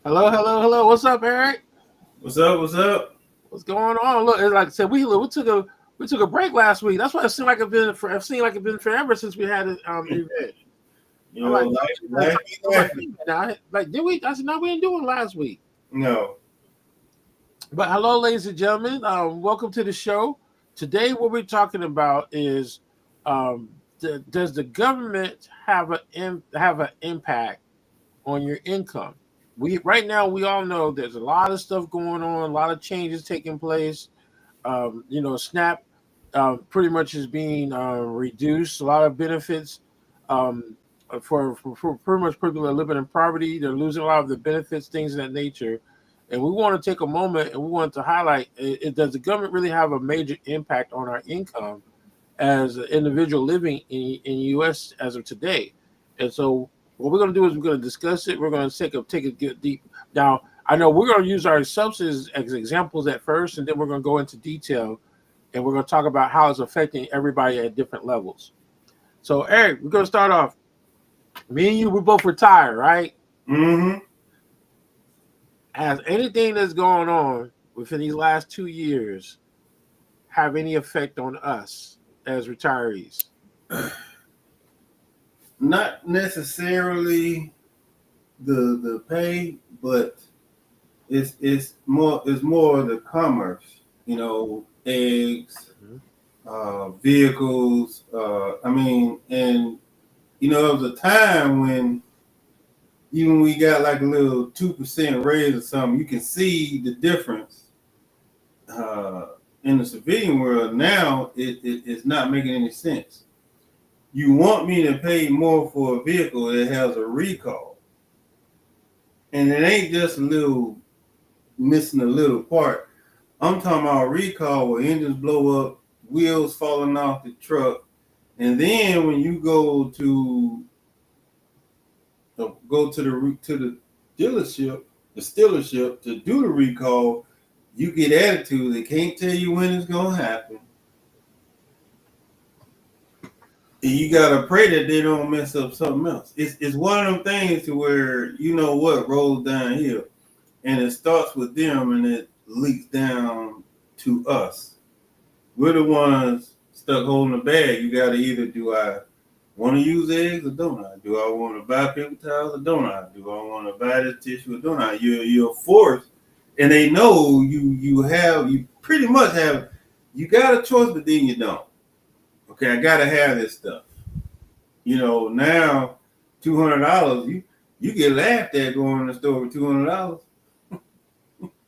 Hello, hello, hello. What's up, Eric? What's up? What's up? What's going on? Look, like I said, we took a break last week. That's why it seemed like it seemed like it's been forever since we had an event. You I'm know, like, life be I'm like, life. wait a minute, like, did we? I said, no, we didn't do it last week. No. But hello, ladies and gentlemen. Welcome to the show. Today, what we're talking about is, does the government have an impact on your income? We right now we all know there's a lot of stuff going on, a lot of changes taking place. SNAP pretty much is being reduced. A lot of benefits um, for pretty much people that are living in poverty. They're losing a lot of the benefits, things of that nature. And we want to take a moment and we want to highlight: does the government really have a major impact on our income as an individual living in the U.S. as of today? And so, what we're going to do is we're going to discuss it. We're going to take a get deep. Now, I know we're going to use our substances as examples at first, and then we're going to go into detail, and we're going to talk about how it's affecting everybody at different levels. So, Eric, we're going to start off. Me and you, we both retired, right? Mm-hmm. Has anything that's going on within these last 2 years have any effect on us as retirees? Not necessarily the pay, but it's more of the commerce. Eggs, Mhm. vehicles. And there was a time when even we got like a little 2% raise or something, you can see the difference. Uh, in the civilian world now, it's not making any sense. You want me to pay more for a vehicle that has a recall, and it ain't just a little missing a little part. I'm talking about a recall where engines blow up, wheels falling off the truck, and then when you go to the dealership, the dealership to do the recall, you get attitude. They can't tell you when it's gonna happen. And you gotta pray that they don't mess up something else. It's one of them things to where you know what rolls downhill, and it starts with them and it leaks down to us. We're the ones stuck holding the bag. You gotta either do I want to use eggs or don't I? Do I want to buy paper towels or don't I? Do I want to buy this tissue or don't I? You're forced, and they know you pretty much have you got a choice, but then you don't. Okay, I gotta have this stuff. Now $200, you get laughed at going in the store with $200.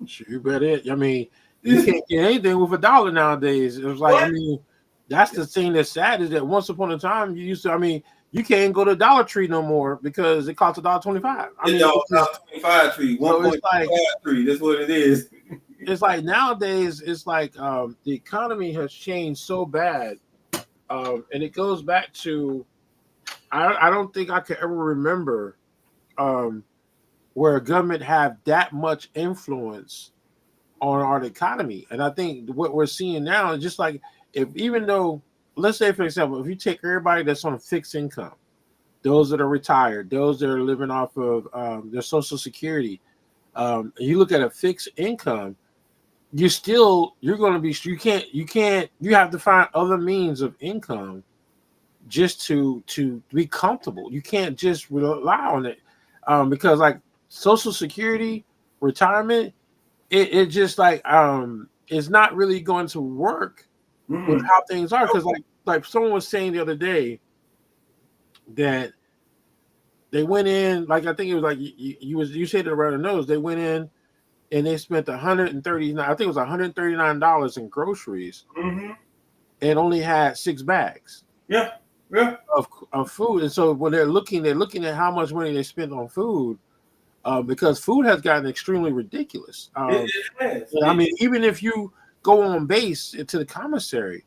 Sure, you bet it. I mean, you can't get anything with a dollar nowadays. It was like, I What? mean, that's the thing that's sad is that once upon a time you used to. I mean, you can't go to Dollar Tree no more because it costs $1.25. I It's mean, all it's just 25 tree, so it's like 1.25 tree. That's what it is. nowadays it's like the economy has changed so bad, and it goes back to I don't think I could ever remember um, where a government have that much influence on our economy. And I think what we're seeing now is just like if even though let's say for example, if you take everybody that's on a fixed income, those that are retired, those that are living off of their social security, you look at a fixed income, you're going to be you have to find other means of income just to be comfortable. You can't just rely on it because like social security, retirement, it just like it's not really going to work with Mm-mm. how things are because like someone was saying the other day that they went in like I think it was like you said it around the nose they went in and they spent 139 I think it was $139 in groceries Mm-hmm. and only had 6 bags Yeah. Yeah. of food. And so when they're looking at how much money they spent on food because food has gotten extremely ridiculous. It has. I mean, even if you go on base to the commissary,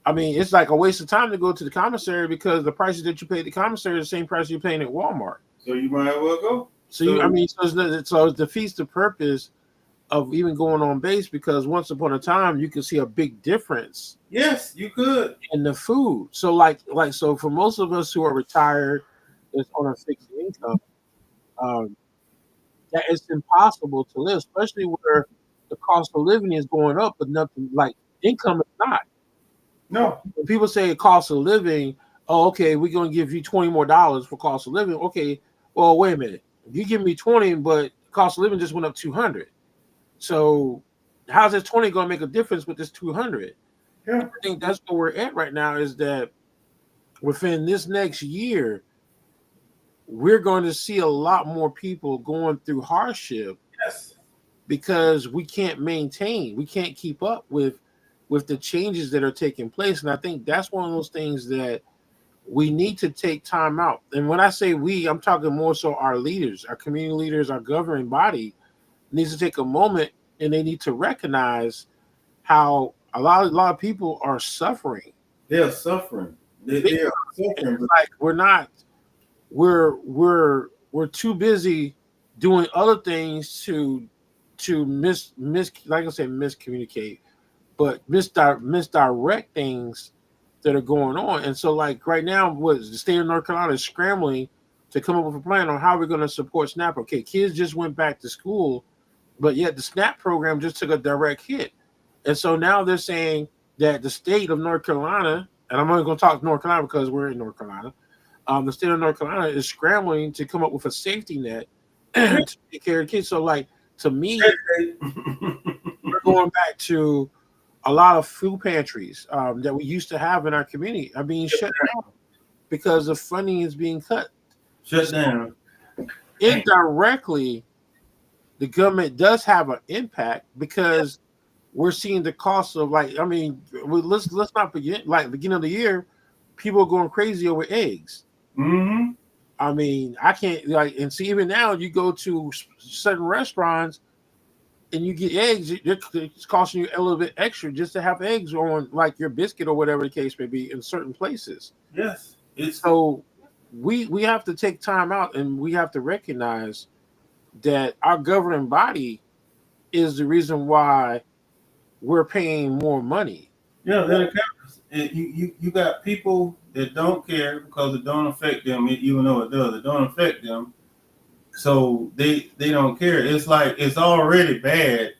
I mean, it's like a waste of time to go to the commissary because the prices that you pay at the commissary are the same price you're paying at Walmart. So you might as well go. So you, I So mean, so it defeats the purpose of even going on base because once upon a time you could see a big difference yes, you could. in the food. So so for most of us who are retired, that's on a fixed income, um, that it's impossible to live, especially where the cost of living is going up, but nothing like income is not. No. When people say cost of living, oh, okay, we're gonna give you $20 more for cost of living. Okay, well, wait a minute. You give me 20, but cost of living just went up 200. So how's this 20 gonna make a difference with this 200? Yeah. I think that's where we're at right now, is that within this next year, we're going to see a lot more people going through hardship Yes. because we can't keep up with the changes that are taking place. And I think that's one of those things that we need to take time out. And when I say we, I'm talking more so our leaders, our community leaders, our governing body needs to take a moment, and they need to recognize how a lot of people are suffering. They're suffering. They are suffering. Like we're too busy doing other things to like I said, miscommunicate, but misdirect things that are going on. And so, like right now, what the state of North Carolina is scrambling to come up with a plan on how we're going to support SNAP. Okay, kids just went back to school, but yet the SNAP program just took a direct hit. And so now they're saying that the state of North Carolina, and I'm only going to talk North Carolina because we're in North Carolina, the state of North Carolina is scrambling to come up with a safety net to take care of kids. So, like, to me, we're going back to a lot of food pantries that we used to have in our community are being shut down because the funding is being cut. Shut down. Indirectly, the government does have an impact because we're seeing the cost of, like, I mean, let's not forget, like, beginning of the year, people are going crazy over eggs. Mm-hmm. I mean, I can't, like, and see, even now you go to certain restaurants and you get eggs, it's costing you a little bit extra just to have eggs on, like, your biscuit or whatever the case may be in certain places. Yes. So we have to take time out, and we have to recognize that our governing body is the reason why we're paying more money. Yeah, they're the captors. And you got people that don't care because it don't affect them, even though it does. It don't affect them, so they don't care. It's like it's already bad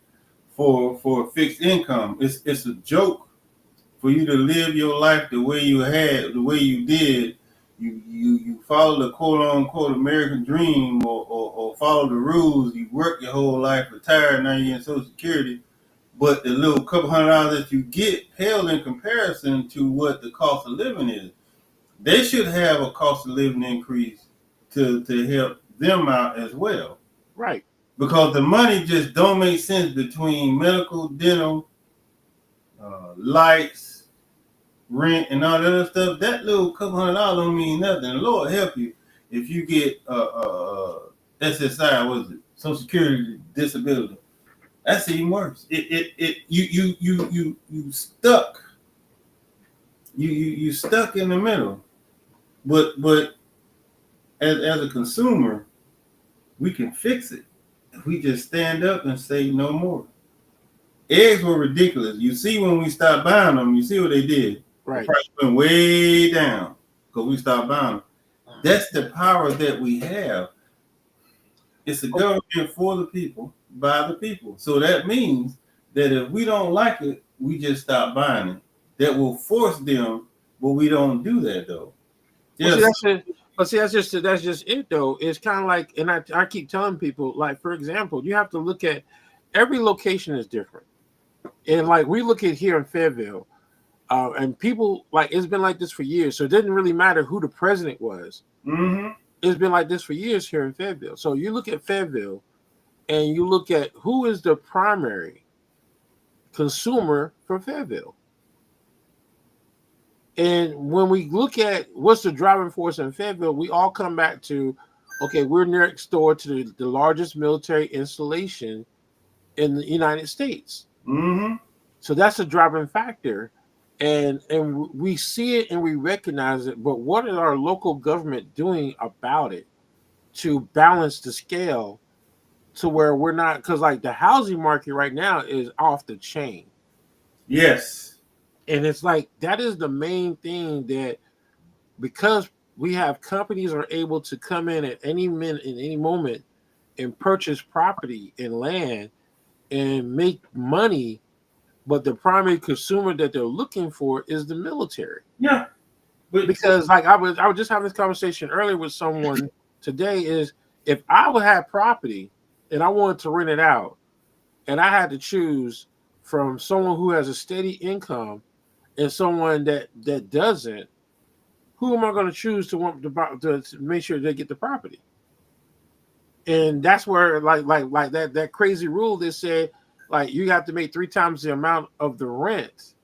for fixed income. It's a joke for you to live your life the way you had, the way you did. You follow the quote unquote American dream, or follow the rules. You work your whole life, retired, now you're in Social Security. But the little couple $100 that you get pale in comparison to what the cost of living is. They should have a cost of living increase to help them out as well. Right. Because the money just don't make sense between medical, dental, lights, rent, and all that other stuff. That little couple $100 don't mean nothing. The Lord help you if you get SSI, what is it? Social Security disability. That's even worse. You stuck. You stuck in the middle. But as a consumer, we can fix it if we just stand up and say no more. Eggs were ridiculous. You see, when we stopped buying them, you see what they did. Right. The price went way down because we stopped buying them. That's the power that we have. It's a government for the people, by the people. So that means that if we don't like it, we just stop buying it. That will force them, but we don't do that though. Yes. Well, see, that's just it though. It's kind of like, and I keep telling people, like, for example, you have to look at every location is different. And like we look at here in Fayetteville, and people, like, it's been like this for years. So it didn't really matter who the president was. Mm-hmm. It's been like this for years here in Fayetteville. So you look at Fayetteville and you look at who is the primary consumer for Fayetteville. And when we look at what's the driving force in Fayetteville, we all come back to, okay, we're next door to the largest military installation in the United States. Mm-hmm. So that's a driving factor. And we see it and we recognize it, but what is our local government doing about it to balance the scale to where we're not, because like the housing market right now is off the chain. Yes. And it's like that is the main thing, that because we have companies are able to come in at any minute, in any moment, and purchase property and land and make money, but the primary consumer that they're looking for is the military. Yeah. But Because like I was just having this conversation earlier with someone today, is if I would have property and I wanted to rent it out and I had to choose from someone who has a steady income and someone that doesn't, who am I going to choose to want to make sure they get the property? And that's where like that crazy rule that said like you have to make 3 times the amount of the rent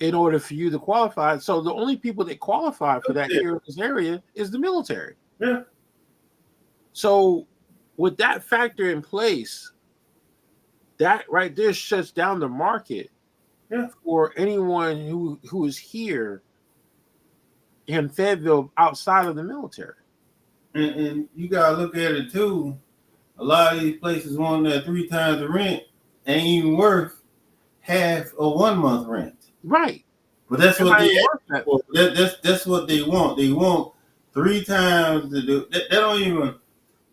in order for you to qualify. So the only people that qualify for that here in this area is the military. Yeah. So with that factor in place, that right there shuts down the market for anyone who is here in Fayetteville outside of the military. And you gotta look at it too. A lot of these places want that 3 times the rent ain't even worth half a 1 month rent. Right. But that's what that's what they want. They want 3 times to do that.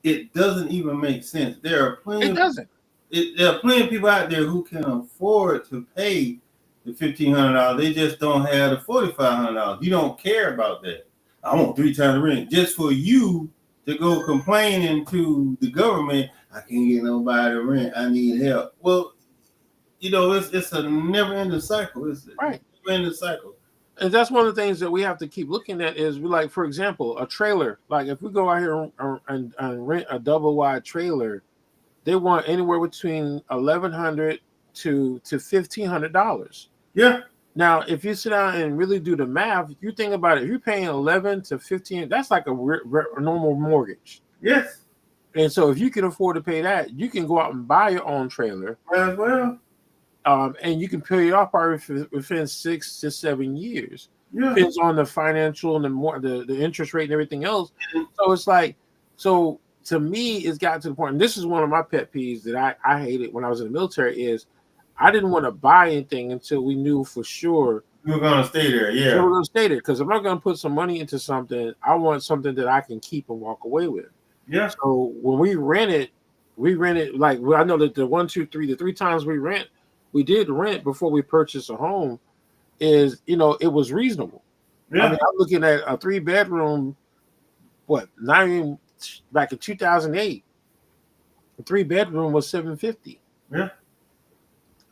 It doesn't even make sense. There are plenty. It doesn't. There are plenty of people out there who can afford to pay the $1,500. They just don't have the $4,500. You don't care about that. I want 3 times the rent just for you to go complaining to the government. I can't get nobody to rent. I need help. Well, it's a never-ending cycle. It's right. Never-ending cycle. And that's one of the things that we have to keep looking at is like, for example, a trailer. Like if we go out here and rent a double wide trailer, they want anywhere between $1,100 to $1,500. Yeah. Now, if you sit down and really do the math, you think about it. If you're paying 11 to 15, that's like a normal mortgage. Yes. And so, if you can afford to pay that, you can go out and buy your own trailer as well. And you can pay it off probably within 6 to 7 years. Yeah. Depends on the financial and the interest rate and everything else. So it's like, so to me, it's gotten to the point, and this is one of my pet peeves that I hated when I was in the military, is I didn't want to buy anything until we knew for sure we were going to stay there. Yeah. We were going to stay there. Because if I'm going to put some money into something, I want something that I can keep and walk away with. Yeah. So when we rented like, I know that the 1, 2, 3, the 3 times we did rent before we purchased a home is, it was reasonable. Yeah. I mean, I'm looking at a 3-bedroom, not even back in 2008, a 3-bedroom was $750. Yeah.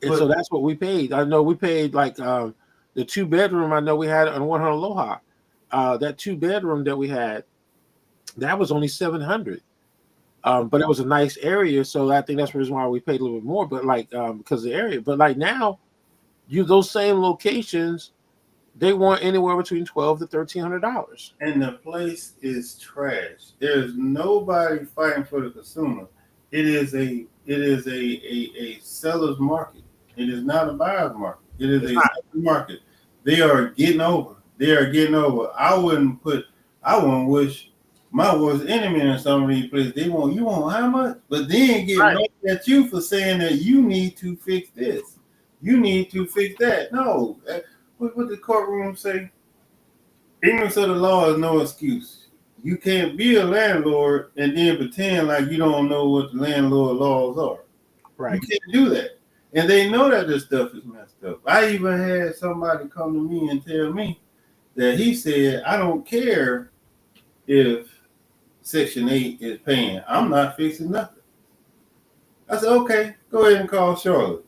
And so that's what we paid. I know we paid like the 2-bedroom. I know we had on 100 Aloha. That 2-bedroom that we had, that was only $700. But it was a nice area, so I think that's the reason why we paid a little bit more. But like because of the area. But like now, those same locations, they want anywhere between $1,200 to $1,300. And the place is trash. There's nobody fighting for the consumer. It is a seller's market. It is not a buyer's market. It is seller's market. They are getting over. I wouldn't wish my worst enemy in some of these places. You want how much? But then get mad at you for saying that you need to fix this. You need to fix that. No. What the courtroom say? Ignorance of the law is no excuse. You can't be a landlord and then pretend like you don't know what the landlord laws are. Right. You can't do that. And they know that this stuff is messed up. I even had somebody come to me and tell me that he said, I don't care if Section 8 is paying. I'm not fixing nothing. I said, okay, go ahead and call Charlotte.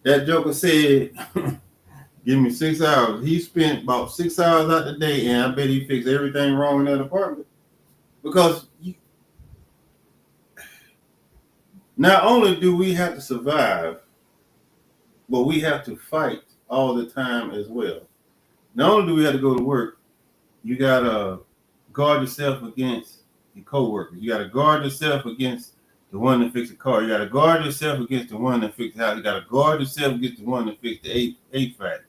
That joker said, give me 6 hours. He spent about 6 hours out the day, and I bet he fixed everything wrong in that apartment. Because not only do we have to survive, but we have to fight all the time as well. Not only do we have to go to work, you got to guard yourself against your coworkers. You got to guard yourself against the one that fixed the car. You got to guard yourself against the one that fixed the house. You got to guard yourself against the one that fixed the HVAC.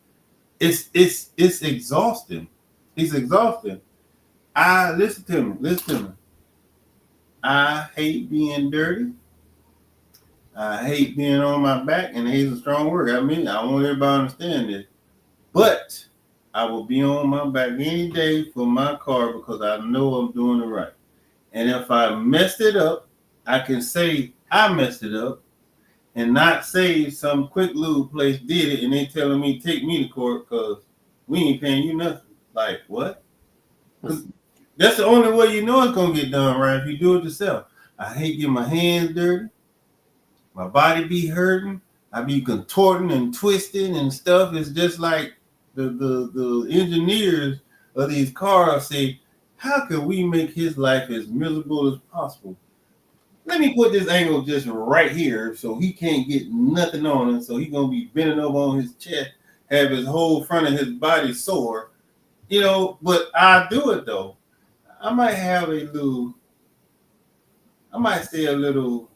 It's exhausting. It's exhausting. Listen to me. I hate being dirty. I hate being on my back, and hate is a strong word. I mean, I want everybody to understand this. But I will be on my back any day for my car because I know I'm doing it right. And if I messed it up, I can say I messed it up and not say some quick lube place did it and they telling me take me to court because we ain't paying you nothing. Like, what? Because that's the only way you know it's going to get done right if you do it yourself. I hate getting my hands dirty. My body be hurting. I be contorting and twisting and stuff. It's just like the engineers of these cars say, how can we make his life as miserable as possible? Let me put this angle just right here so he can't get nothing on it. So he's going to be bending over on his chest, have his whole front of his body sore. You know, but I do it though. I might have I might say a little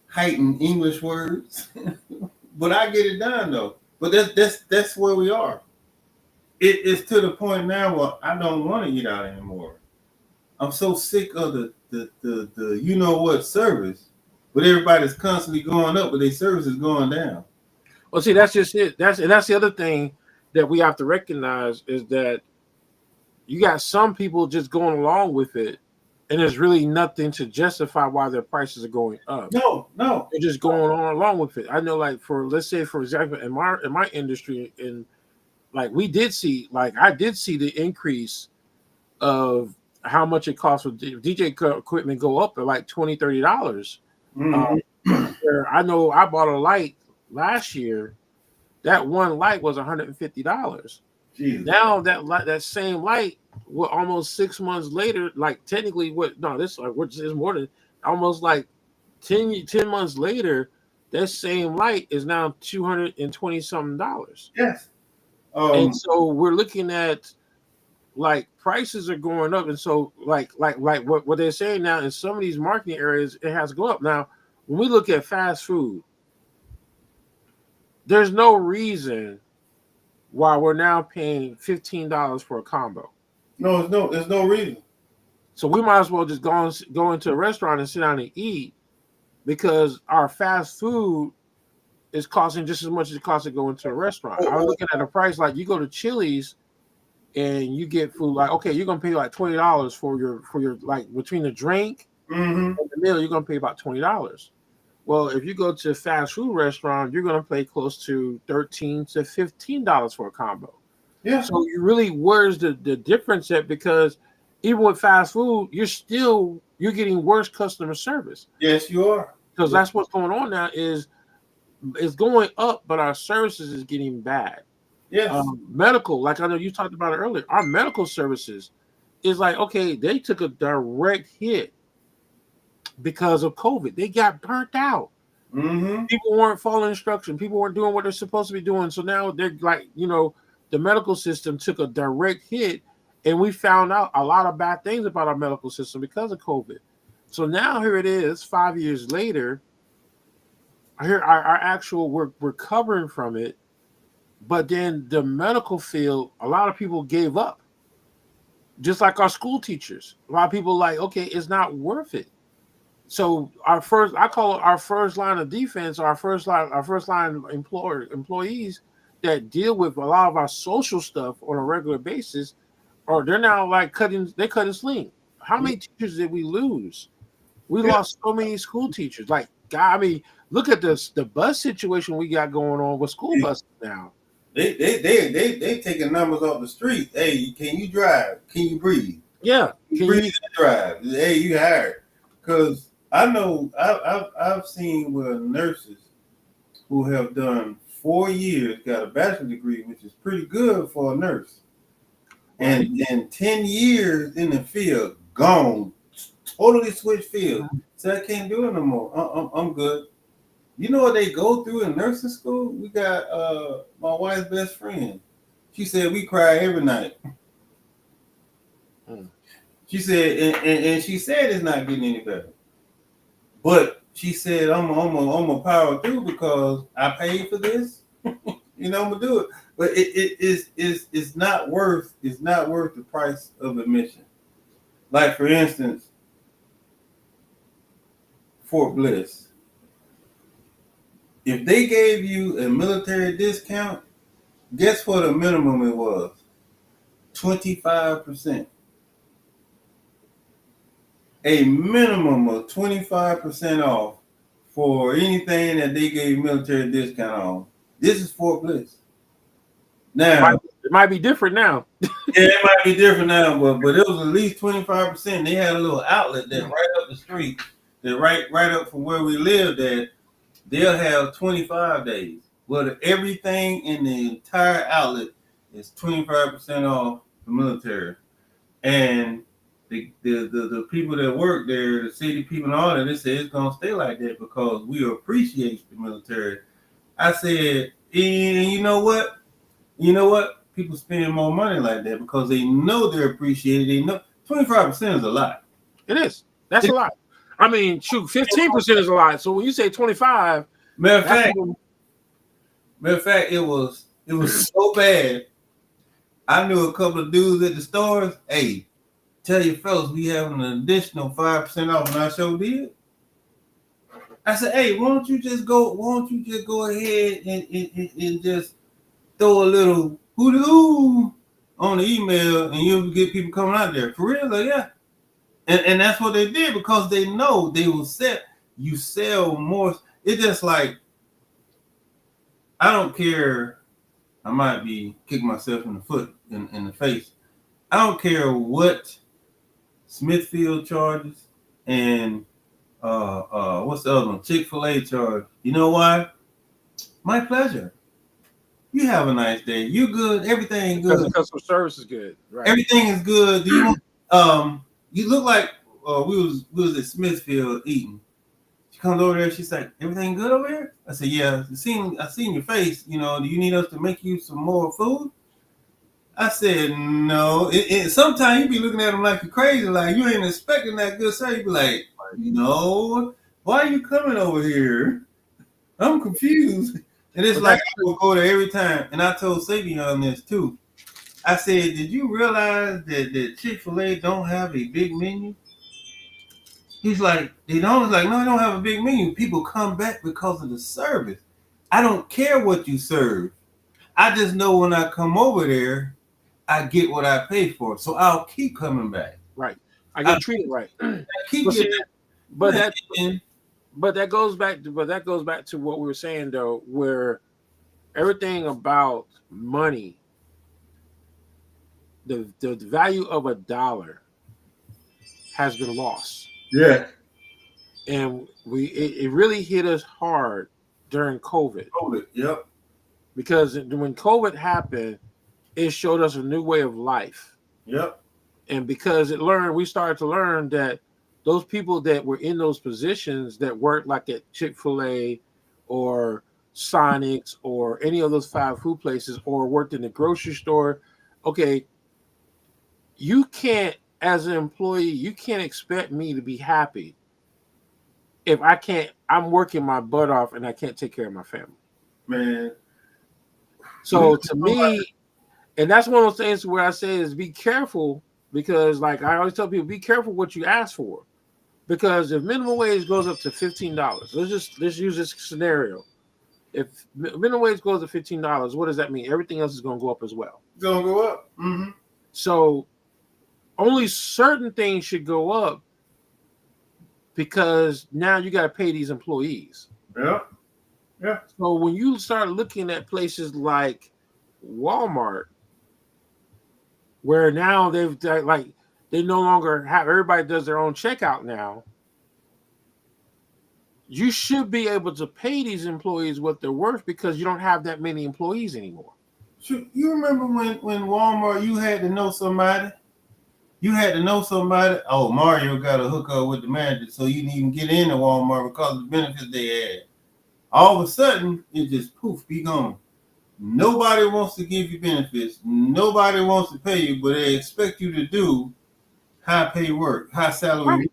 heightened English words, but I get it done though. But that's where we are. It's to the point now where I don't want to eat out anymore. I'm so sick of the you know what service, but everybody's constantly going up, but their service is going down. Well, see, that's just it. That's the other thing that we have to recognize is that you got some people just going along with it, and there's really nothing to justify why their prices are going up. No, they're just going on along with it. I know, like let's say for example, in my industry, in like I did see the increase of how much it costs for DJ equipment go up at like $20-$30. I know I bought a light last year. That one light was $150. Now that same light, almost 6 months later, like technically, this is more than almost like 10 months later, that same light is now $220 something. Yes. And so we're looking at like prices are going up, and so like what they're saying now in some of these marketing areas, it has to go up. Now, when we look at fast food, there's no reason why we're now paying $15 for a combo. No, there's no reason. So we might as well just go into a restaurant and sit down and eat, because our fast food is costing just as much as it costs to go into a restaurant. I was looking at a price like you go to Chili's and you get food like, okay, you're gonna pay like $20 for your like between the drink and the meal, you're gonna pay about $20. Well, if you go to a fast food restaurant, you're gonna pay close to $13 to $15 for a combo. Yeah. So you really, where's the difference at? Because even with fast food, you're getting worse customer service. Yes, you are. Because that's what's going on now is it's going up, but our services is getting bad. Yes. Medical, like I know you talked about it earlier, our medical services is like, okay, they took a direct hit because of COVID. They got burnt out. People weren't following instruction. People weren't doing what they're supposed to be doing. So now they're like, the medical system took a direct hit, and we found out a lot of bad things about our medical system because of COVID. So now here it is, 5 years later. Here our actual we're recovering from it, but then the medical field, a lot of people gave up. Just like our school teachers, a lot of people like, okay, it's not worth it. So I call it our first line of defense, our first line employees that deal with a lot of our social stuff on a regular basis, or they're now like cutting sling. How many teachers did we lose? We lost so many school teachers. Like, God, I mean, look at the bus situation we got going on with school buses now. They taking numbers off the street. Hey, can you drive? Can you breathe? Yeah, can you breathe and drive? Hey, you hired? Because I know I've seen where nurses who have done 4 years got a bachelor's degree, which is pretty good for a nurse, and 10 years in the field, gone, totally switched field. So I can't do it no more. I'm good. You know what they go through in nursing school? We got my wife's best friend. She said we cry every night. She said, and she said it's not getting any better. But she said I'm gonna power through because I paid for this. I'm gonna do it. But it's not worth the price of admission. Like for instance, Fort Bliss. If they gave you a military discount, guess what the minimum it was? 25%. a minimum of 25% off for anything that they gave military discount on. This is Fort Bliss. Now, it might be different now. yeah, it might be different now, but it was at least 25%. They had a little outlet that right up the street, that right up from where we lived at. They'll have 25 days. Well, everything in the entire outlet is 25% off the military. And the people that work there, the city people and all that, they say it's gonna stay like that because we appreciate the military. I said, and you know what? You know what? People spend more money like that because they know they're appreciated. They know 25% is a lot. It is. That's a lot. I mean, shoot, 15% is a lot. So when you say 25, matter of fact, it was so bad. I knew a couple of dudes at the stores. Hey, tell your fellas we have an additional 5% off, and I sure did. I said, hey, why don't you just go ahead and just throw a little hoo on the email, and you'll get people coming out there for real. Like, yeah. And that's what they did because they know they will you sell more. It's just like, I don't care. I might be kicking myself in the foot, in the face. I don't care what Smithfield charges and what's the other one? Chick-fil-A charge. You know why? My pleasure. You have a nice day. You good. Everything good. Because the customer service is good. Right. Everything is good. Do you you look like we was at Smithfield eating. She comes over there. She's like, everything good over here? I said, yeah. I seen your face. You know, do you need us to make you some more food? I said, no. Sometimes you be looking at them like you're crazy, like you ain't expecting that good stuff. You be like, no, why are you coming over here? I'm confused. And it's like I will go there every time. And I told Savion this too. I said, did you realize that Chick-fil-A don't have a big menu? He's like, they don't. He's like, no, they don't have a big menu. People come back because of the service. I don't care what you serve. I just know when I come over there, I get what I pay for. So I'll keep coming back. Right. I get treated right. But that goes back to what we were saying though, where everything about money, the value of a dollar has been lost. Yeah. And it really hit us hard during COVID. Yep. Because when COVID happened, it showed us a new way of life. Yep. And because we started to learn that those people that were in those positions that worked like at Chick-fil-A or Sonic's or any of those fast food places or worked in the grocery store, okay, you can't, as an employee, you can't expect me to be happy if I'm working my butt off and I can't take care of my family. Man. So to me, and that's one of those things where I say is be careful, because like I always tell people, be careful what you ask for. Because if minimum wage goes up to $15, let's use this scenario. If minimum wage goes to $15, what does that mean? Everything else is going to go up as well. It's going to go up. Mm-hmm. So only certain things should go up because now you got to pay these employees. Yeah. Yeah. So when you start looking at places like Walmart, where now they no longer have, everybody does their own checkout now, you should be able to pay these employees what they're worth because you don't have that many employees anymore. You remember when Walmart, you had to know somebody? Oh, Mario got a hookup with the manager, so you didn't even get into Walmart because of the benefits they had. All of a sudden, it just poof, be gone. Nobody wants to give you benefits. Nobody wants to pay you, but they expect you to do high pay work, high salary. Right.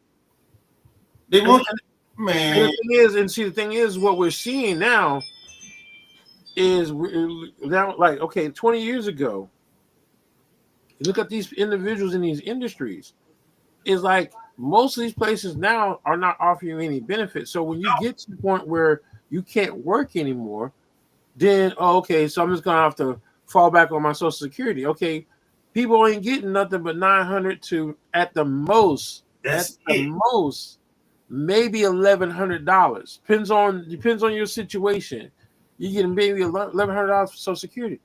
They want man. The thing is, what we're seeing now is now, like, okay, 20 years ago, you look at these individuals in these industries, it's like most of these places now are not offering you any benefits. So when you get to the point where you can't work anymore, then, okay, so I'm just going to have to fall back on my Social Security. Okay, people ain't getting nothing but $900 to, at the most, at That's the it. most, maybe $1,100. Depends on your situation. You get maybe $1,100 for Social Security.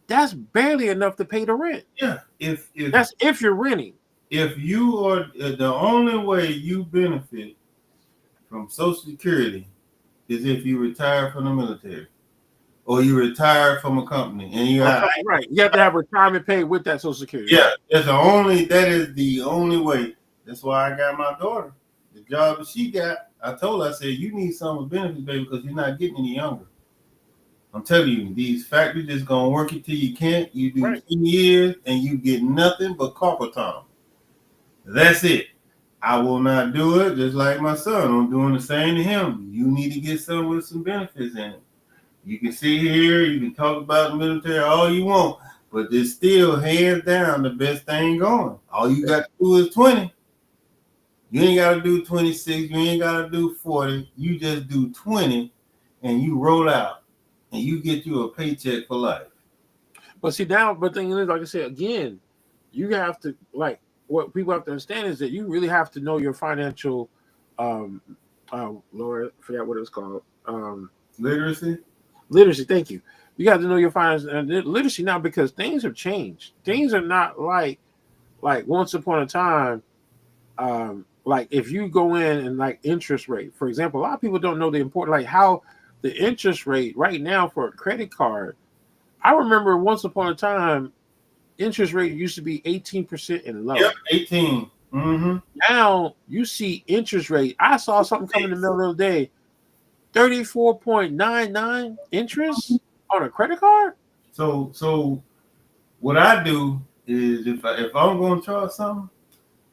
That's barely enough to pay the rent. Yeah. That's if you're renting. If you are the only way you benefit from Social Security is if you retire from the military or you retire from a company and you have, Right. You have to have retirement pay with that Social Security. yeah, Right. that is the only way. That's why I got my daughter. The job that she got, I told her, I said, you need some with benefits, baby, because you're not getting any younger. I'm telling you, these factories just gonna work it till you can't. You do Right. 10 years and you get nothing but carpet time. That's it. I will not do it, just like my son. I'm doing the same to him. You need to get some with some benefits in it. You can sit here, you can talk about the military all you want, but it's still hands down the best thing going. All you got to do is 20. You ain't got to do 26. You ain't got to do 40. You just do 20 and you roll out and you get you a paycheck for life. But see now, but the thing is, like I said again, you have to like what people have to understand is that you really have to know your financial, Lord, I forgot what it was called, Literacy. literacy. Thank you. You got to know your finance and literacy now because things have changed. Things are not like once upon a time. Like if you go in and like interest rate, for example, a lot of people don't know the important like how the interest rate right now for a credit card. I remember once upon a time, interest rate used to be 18% and lower. Yep, 18. Mm-hmm. Now you see interest rate. I saw something come in the middle of the day, 34.99 interest on a credit card. So what I do is if I'm going to charge something,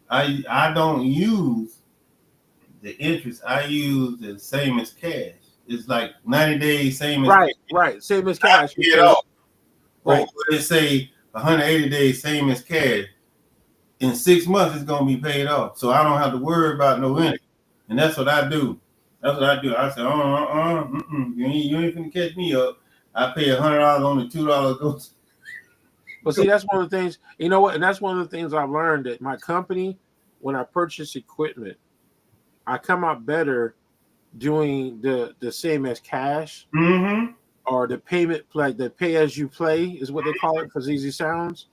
I don't use the interest. I use the same as cash. It's like 90 days, same as Right, right. Same as I cash. pay it off. Right. Or let's say 180 days, same as cash. In 6 months, it's gonna be paid off, so I don't have to worry about no interest. And that's what I do. That's what I do. I say, you ain't gonna catch me up. I pay $100 on the $2 But see, that's one of the things, you know what? And that's one of the things I've learned that my company, when I purchase equipment, I come out better doing the same as cash Mm-hmm. or the payment, like the pay as you play is what they call it because easy sounds.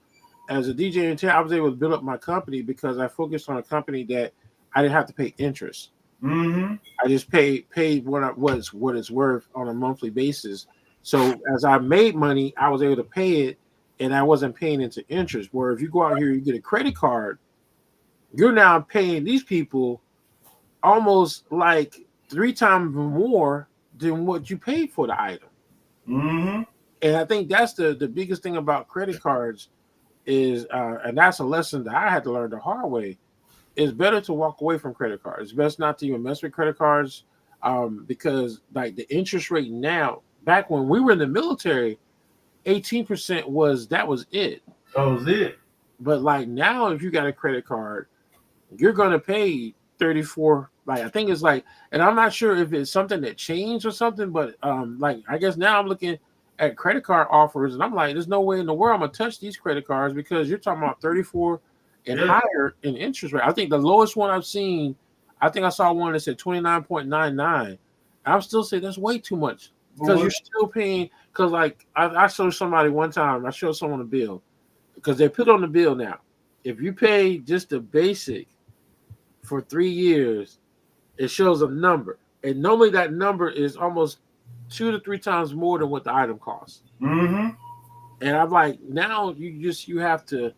As a DJ and I was able to build up my company because I focused on a company that I didn't have to pay interest. Mm-hmm. I just paid what it's worth on a monthly basis. So as I made money, I was able to pay it, and I wasn't paying into interest. Where if you go out here, you get a credit card, you're now paying these people almost like 3 times more than what you paid for the item. Mm-hmm. And I think that's the biggest thing about credit cards is, and that's a lesson that I had to learn the hard way. It's better to walk away from credit cards. It's best not to even mess with credit cards because like the interest rate now, back when we were in the military, 18% was it. That was it. But like now, if you got a credit card, you're gonna pay 34. Like I think it's like, and I'm not sure if it's something that changed or something, but like I guess now I'm looking at credit card offers, and I'm like, there's no way in the world I'm gonna touch these credit cards because you're talking about 34 and higher in interest rate. I think the lowest one I've seen, I think I saw one that said 29.99. I'm still saying that's way too much because you're still paying. Because like I showed somebody one time, I showed someone a bill because they put on the bill now. If you pay just the basic for 3 years, it shows a number, and normally that number is almost 2 to 3 times more than what the item costs. Mm-hmm. And I'm like, now you have to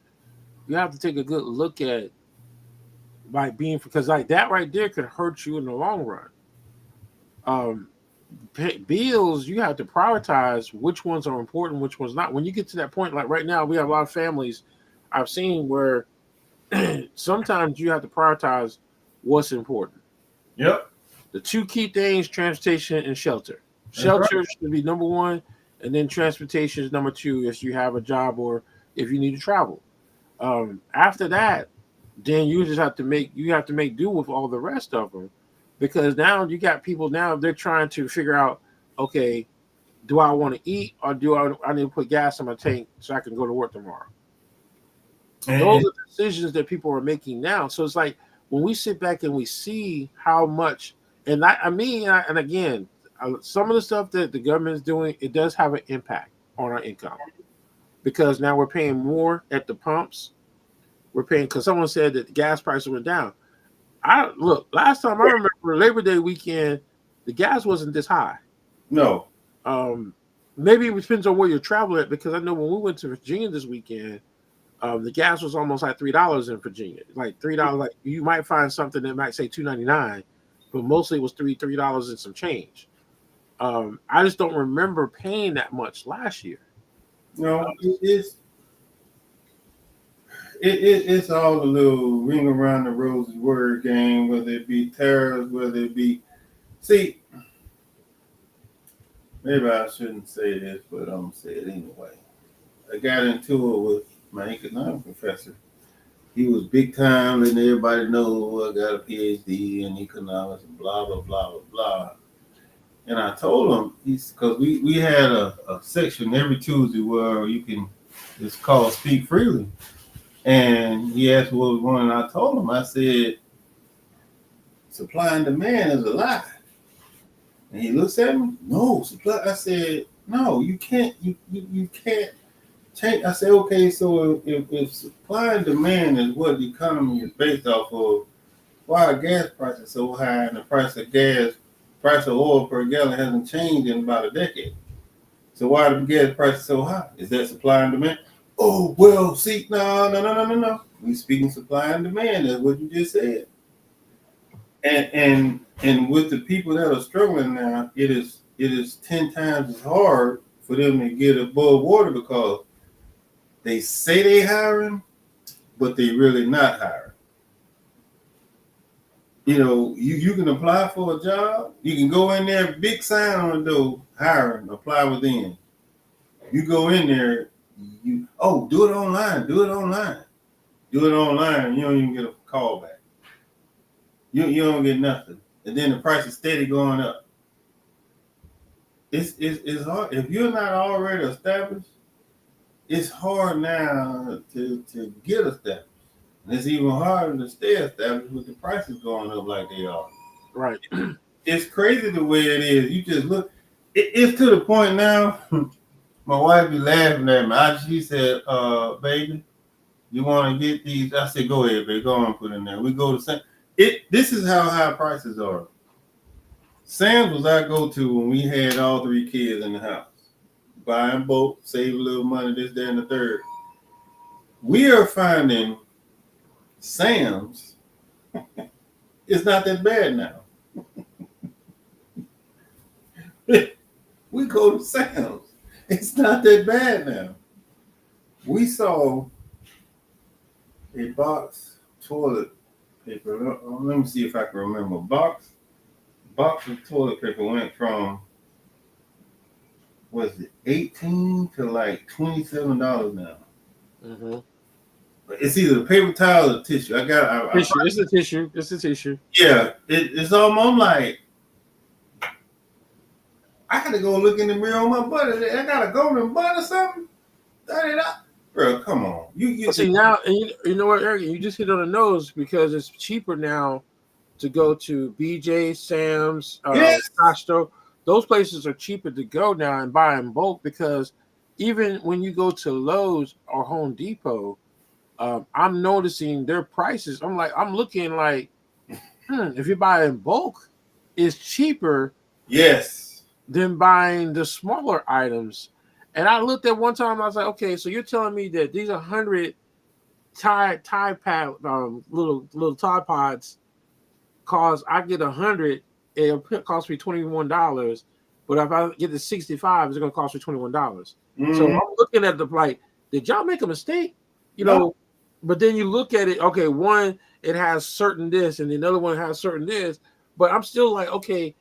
take a good look at like being because like that right there could hurt you in the long run. Bills, you have to prioritize which ones are important, which ones not. When you get to that point, like right now, we have a lot of families I've seen where sometimes you have to prioritize what's important. Yep. The 2 key things: transportation and shelter. That's Shelter right. should be number 1, and then transportation is number 2 if you have a job or if you need to travel. After that, then you just have to make do with all the rest of them, because now you got people now they're trying to figure out, okay, do I want to eat or do I need to put gas in my tank so I can go to work tomorrow? And Those are decisions that people are making now. So it's like when we sit back and we see how much, and and again, some of the stuff that the government is doing, it does have an impact on our income because now we're paying more at the pumps. We're paying because someone said that the gas prices went down. I look last time I remember Labor Day weekend, the gas wasn't this high. No. Um, Maybe it depends on where you're traveling at because I know when we went to Virginia this weekend, the gas was almost like $3 in Virginia. Like $3, like you might find something that might say $2.99, but mostly it was $3 and some change. I just don't remember paying that much last year. No, it's all a little ring around the rosy word game, whether it be tariffs, whether it be. See, maybe I shouldn't say this, but I'm gonna say it anyway. I got into it with my economics professor. He was big time, letting everybody know I got a PhD in economics and blah blah blah blah blah. And I told him because we had a section every Tuesday where you can, it's called Speak Freely. And he asked what was one, and I told him, I said, supply and demand is a lie. And he looks at me, no, supply. I said, no, you can't, you can't change. I said, okay, so if supply and demand is what the economy is based off of, why are gas prices so high and the price of oil per gallon hasn't changed in about a decade? So why are the gas prices so high? Is that supply and demand? Oh, well, see, no. We speaking supply and demand. That's what you just said. And with the people that are struggling now, it is 10 times as hard for them to get above water because they say they hiring, but they really not hiring. You know, you can apply for a job. You can go in there, big sign on the door, hiring, apply within. You go in there, do it online. Do it online. You don't even get a call back. You don't get nothing. And then the price is steady going up. It's hard. If you're not already established, it's hard now to get established. And it's even harder to stay established with the prices going up like they are. Right. It's crazy the way it is. You just look. It's to the point now. My wife be laughing at me. She said, baby, you want to get these? I said, go ahead, baby. Go on and put in there. We go to Sam's. This is how high prices are. Sam's was our go-to when we had all 3 kids in the house. Buy in bulk, save a little money, this, that, and the third. We are finding Sam's. It's not that bad now. We go to Sam's. It's not that bad now. We saw a box toilet paper. Let me see if I can remember. Box of toilet paper went from, was it $18 to like $27 now. Mm-hmm. It's either the paper towel or the tissue. Tissue. It's a tissue. It's a tissue. Yeah, it's almost. I'm like, I had to go look in the mirror on my butt. I gotta go to butt or something. Bro, come on. You see now, and you know what, Eric? You just hit on the nose because it's cheaper now to go to BJ, Sam's, Costco. Those places are cheaper to go now and buy in bulk because even when you go to Lowe's or Home Depot, I'm noticing their prices. I'm looking like, if you buy in bulk, it's cheaper. Yes. Than buying the smaller items. And I looked at one time, I was like, okay, so you're telling me that these 100 Tide Pad little Tide Pods I get 100, it'll cost me $21. But if I get the 65, it's gonna cost me $21. Mm-hmm. So I'm looking at did y'all make a mistake? You know, but then you look at it, okay, one, it has certain this, and the other one has certain this, but I'm still like, okay,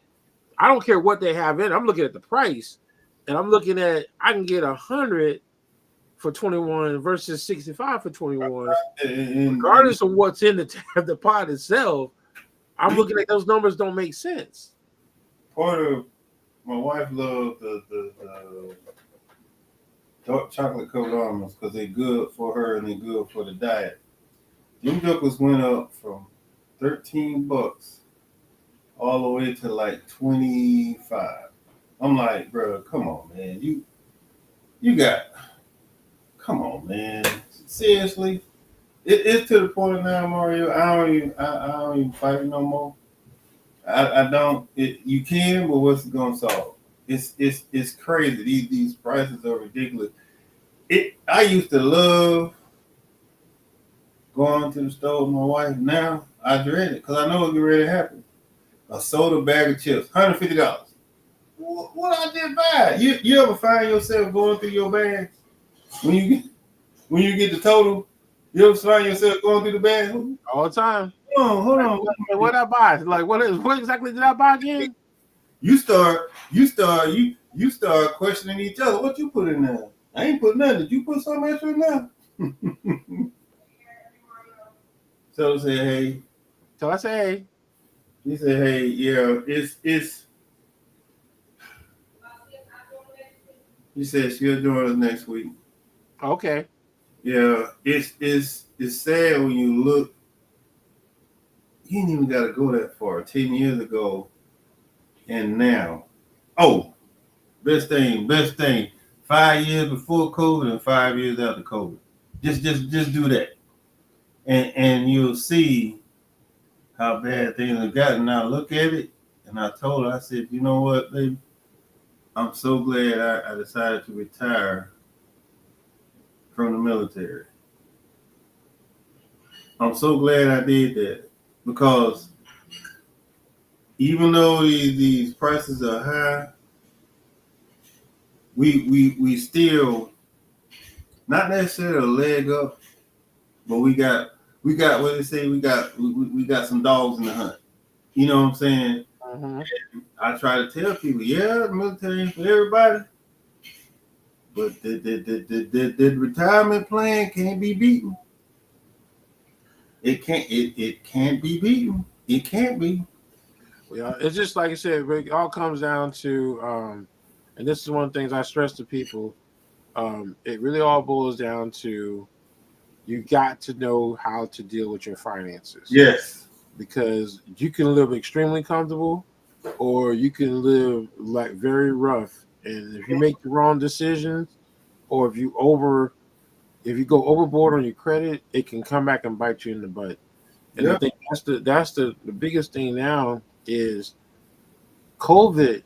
I don't care what they have in. I'm looking at the price, and I'm looking at I can get 100 for 21 versus 65 for 21, regardless of what's in the pot itself. I'm looking at those numbers don't make sense. Part of my wife loved the dark chocolate covered almonds because they're good for her and they're good for the diet. Them jokers went up from $13 all the way to like 25. I'm like, bro, come on, man. You got, come on, man. Seriously, it's to the point now, Mario. I don't even fight it no more. I don't. You can, but what's it gonna solve? It's crazy. These prices are ridiculous. I used to love going to the store with my wife. Now I dread it because I know it's ready to happen. A soda bag of chips, $150. What I did buy? You ever find yourself going through your bags when you get the total? You ever find yourself going through the bag? All the time. Hold on. What I buy? Like what exactly did I buy again? You start questioning each other. What you put in there? I ain't put nothing. Did you put something extra in there? So say hey. So I say, hey. He said, hey, yeah, it's. He said she'll join us next week. Okay. Yeah, it's sad when you look. You ain't even got to go that far. 10 years ago, and now. Oh, best thing. 5 years before COVID and 5 years after COVID. Just do that, and you'll see how bad things have gotten. Now look at it, and I told her, I said, you know what, baby, I'm so glad I decided to retire from the military. I'm so glad I did that because even though these prices are high, we still not necessarily a leg up, but we got what they say, we got some dogs in the hunt. You know what I'm saying? Mm-hmm. I try to tell people, yeah, the military ain't for everybody, but the retirement plan can't be beaten. It can't be beaten. It can't be. Yeah, it's just like I said, it all comes down to, and this is one of the things I stress to people. It really all boils down to you got to know how to deal with your finances. Yes. Because you can live extremely comfortable or you can live like very rough. And if you make the wrong decisions or if you go overboard on your credit, it can come back and bite you in the butt. And I think that's the biggest thing now is COVID.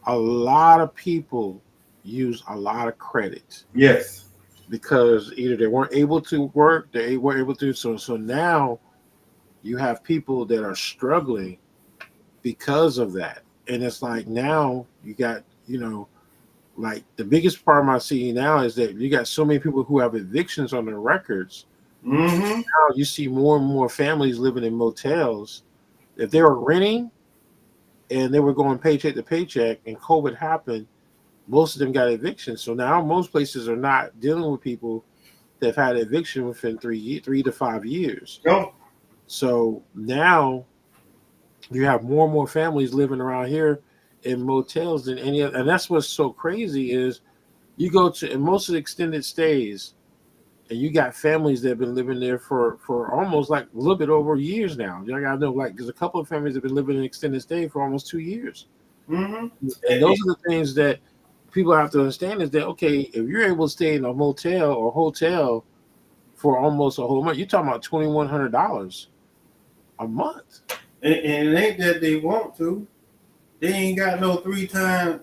A lot of people use a lot of credit. Yes. Because either they weren't able to work, they weren't able to. So now you have people that are struggling because of that. And it's like now you got, like the biggest problem I see now is that you got so many people who have evictions on their records. Mm-hmm. Now you see more and more families living in motels. If they were renting and they were going paycheck to paycheck and COVID happened, most of them got evictions. So now most places are not dealing with people that have had eviction within 3 to 5 years. No. So now you have more and more families living around here in motels than any other. And that's what's so crazy is you go to in most of the extended stays and you got families that have been living there for almost like a little bit over years now. You gotta know, like, there's a couple of families that have been living in extended stay for almost 2 years. Mm-hmm. And those are the things that people have to understand is that, okay, if you're able to stay in a motel or hotel for almost a whole month, you're talking about $2,100 a month. And it ain't that they want to. They ain't got no 3 times.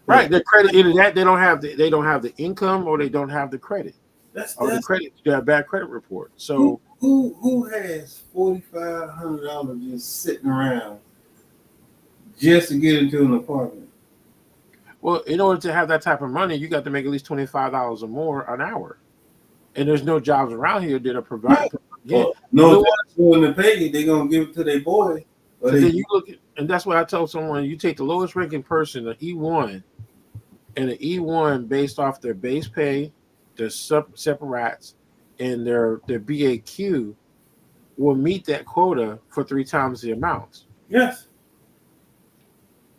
Right, the credit either that they don't have the income or they don't have the credit. The credit, they have bad credit report. So who has $4,500 just sitting around just to get into an apartment? Well, in order to have that type of money, you got to make at least $25 or more an hour, and there's no jobs around here that are provided. Yeah. No, when they pay it, they're gonna give it to their boy. But then you look at, and that's why I tell someone, you take the lowest ranking person, an E1, and an E1 based off their base pay, their separats, and their BAQ will meet that quota for 3 times the amount. Yes.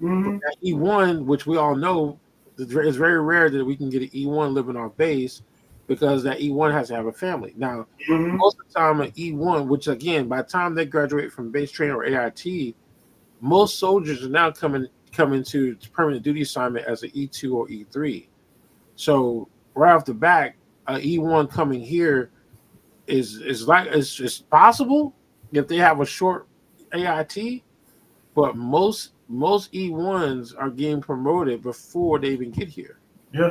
Mm-hmm. E1, which we all know, it's very rare that we can get an E1 living off base, because that E1 has to have a family. Now, Mhm. most of the time, an E1, which again, by the time they graduate from base training or AIT, most soldiers are now coming to permanent duty assignment as an E2 or E3. So right off the back, an E1 coming here is like it's possible if they have a short AIT, but most E1s are getting promoted before they even get here. Yeah,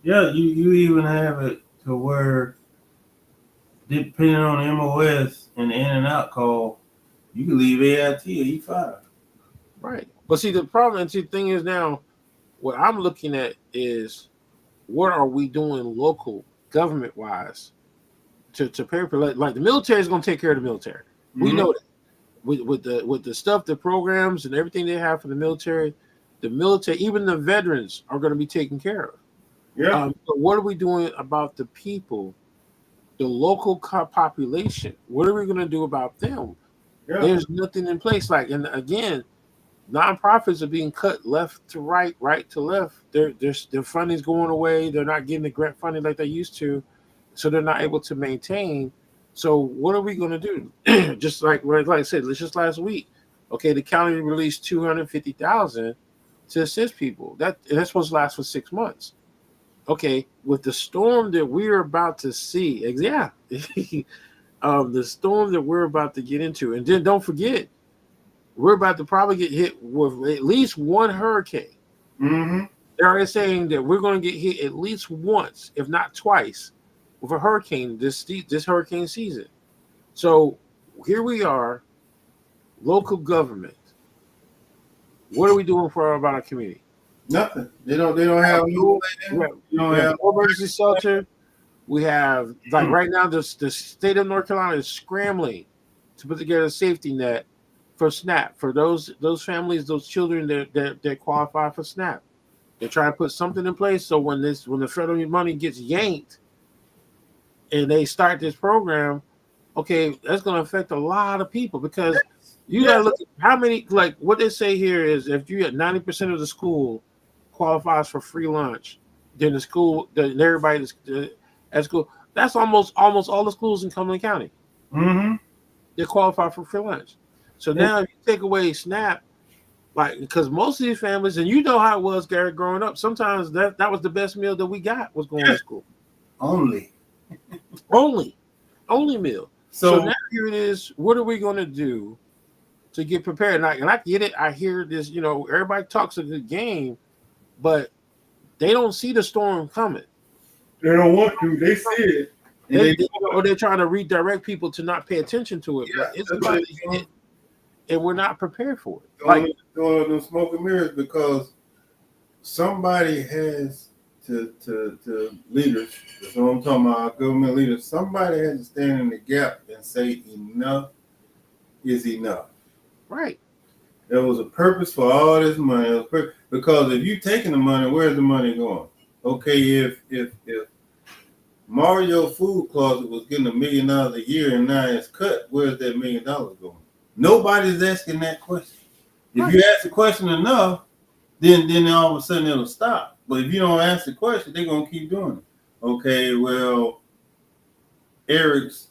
yeah. You even have it to where, depending on MOS and the in and out call, you can leave AIT at E5. Right. But see, the problem and see, the thing is now, what I'm looking at is what are we doing local government wise to prepare for like the military is going to take care of the military. We Mhm. know that with the stuff, the programs and everything they have for the military, even the veterans are going to be taken care of. Yeah, So what are we doing about the people, the local population? What are we going to do about them? yeah. There's nothing in place. Like, and again, nonprofits are being cut left to right, right to left. Their funding's going away. They're not getting the grant funding like they used to, so they're not able to maintain. So what are we going to do? Like I said, just last week, okay, the county released 250,000 to assist people. That's supposed to last for 6 months. Okay, with the storm that we're about to see, yeah, the storm that we're about to get into, and then don't forget we're about to probably get hit with at least one hurricane. Mm-hmm. They're already saying that we're going to get hit at least once, if not twice, with a hurricane this hurricane season. So here we are, local government. What are we doing about our community? Nothing. They don't have no We plan. have, You don't we have have. no emergency shelter. We have like right now, the state of North Carolina is scrambling to put together a safety net for SNAP for those families, those children that qualify for SNAP. They're trying to put something in place so when the federal money gets yanked and they start this program, okay, that's going to affect a lot of people because you got to Yes. look at how many, like what they say here is if you get 90% of the school qualifies for free lunch, then then everybody at school, that's almost all the schools in Cumberland County. Mm-hmm. They qualify for free lunch. So now if you take away SNAP, like because most of these families, and you know how it was, Gary, growing up, sometimes that was the best meal that we got was going to school. Only. Only meal. So So now here it is. What are we going to do to get prepared? And I get it. I hear this. Everybody talks a good game, but they don't see the storm coming. they don't want to. They see it, and Or they're trying to redirect people to not pay attention to it. yeah, But it's that's what about they to hit, and we're not prepared for it. doing them smoke and mirrors because somebody has to leaders. That's what I'm talking about. Our government leaders. Somebody has to stand in the gap and say enough is enough. Right. There was a purpose for all this money. Because if you taking the money, where's the money going? Okay, if Mario Food Closet was getting $1 million a year and now it's cut, where's that $1 million going? Nobody's asking that question. If you ask the question enough, then all of a sudden it'll stop. But if you don't ask the question, they're gonna keep doing it. Okay, well, Eric's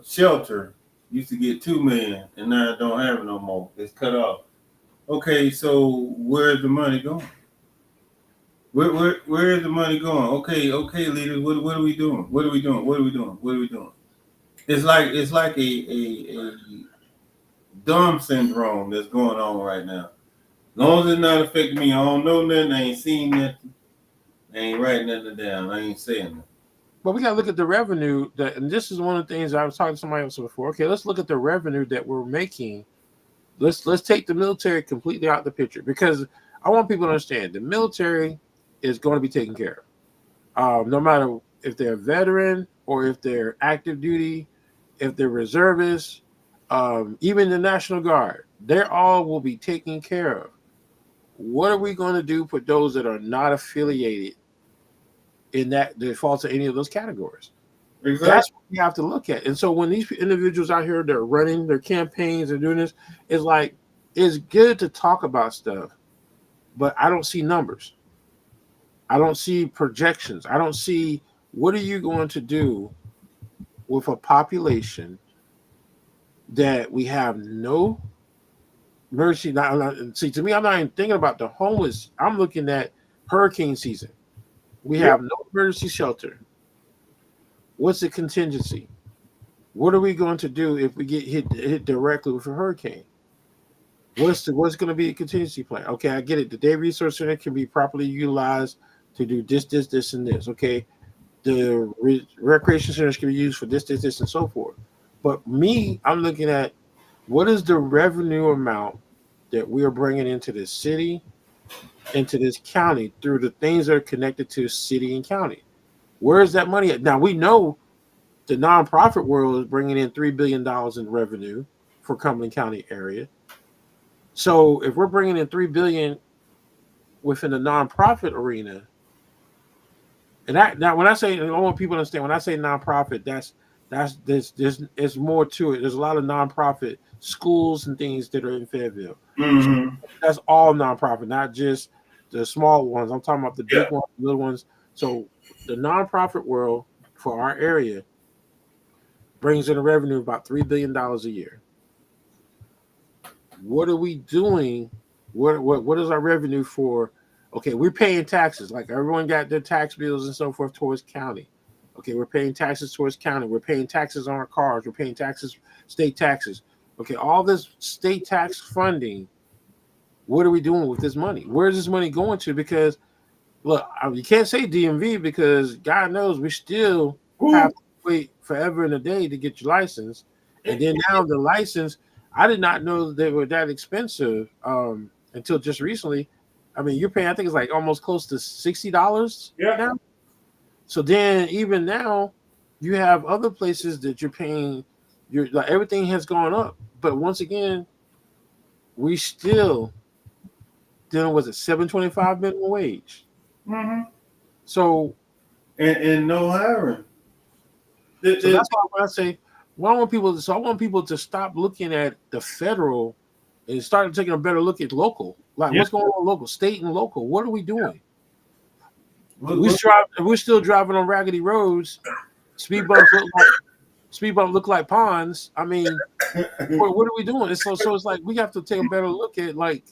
shelter used to get $2 million and now it don't have it no more. It's cut off. Okay, so where's the money going? Where is the money going? Okay, leaders, what are we doing? What are we doing? It's like a dumb syndrome that's going on right now. As long as it's not affecting me, I don't know nothing, I ain't seen nothing, I ain't writing nothing down, I ain't saying nothing. But we got to look at the revenue and this is one of the things I was talking to somebody else before. Okay, let's look at the revenue that we're making. Let's take the military completely out of the picture because I want people to understand the military is going to be taken care of. No matter if they're a veteran or if they're active duty, if they're reservists, even the National Guard, they all will be taken care of. What are we going to do for those that are not affiliated in that falls to any of those categories? Exactly. That's what we have to look at. And so when these individuals out here, they're running their campaigns and doing this, it's like, it's good to talk about stuff, but I don't see numbers. I don't see projections. I don't see what are you going to do with a population that we have no mercy? See, to me, I'm not even thinking about the homeless. I'm looking at hurricane season. We Yeah. have no emergency shelter. What's the contingency? What are we going to do if we get hit directly with a hurricane? What's going to be a contingency plan? Okay, I get it. The day resource center can be properly utilized to do this, and this. Okay, the recreation centers can be used for this, and so forth. But me, I'm looking at what is the revenue amount that we are bringing into this city, into this county through the things that are connected to city and county. Where is that money at? Now we know the nonprofit world is bringing in $3 billion in revenue for Cumberland County area. So if we're bringing in $3 billion within the nonprofit arena, and now when I say, I want people to understand, when I say nonprofit, there's more to it. There's a lot of nonprofit schools and things that are in Fayetteville. Mm-hmm. So that's all nonprofit, not just the small ones. I'm talking about the big ones, little ones. So the nonprofit world for our area brings in a revenue of about $3 billion a year. What are we doing? What is our revenue for? Okay, we're paying taxes. Like everyone got their tax bills and so forth towards county. Okay, we're paying taxes towards county. We're paying taxes on our cars. We're paying taxes, state taxes. Okay, all this state tax funding. What are we doing with this money? Where's this money going to? Because look, you can't say DMV because God knows we still have to wait forever and a day to get your license. And then now the license, I did not know they were that expensive until just recently. I mean, you're paying, I think it's like almost close to $60 now. So then even now, you have other places that you're paying. You're like everything has gone up, but once again, we still dealing with a $7.25 minimum wage. Mm-hmm. So and no hiring. So that's why when I say, I want people to stop looking at the federal and start taking a better look at local. Like what's going on local, state and local. What are we doing? We're still driving on raggedy roads. Speed bumps look like ponds. I mean, what are we doing? So it's like we have to take a better look at like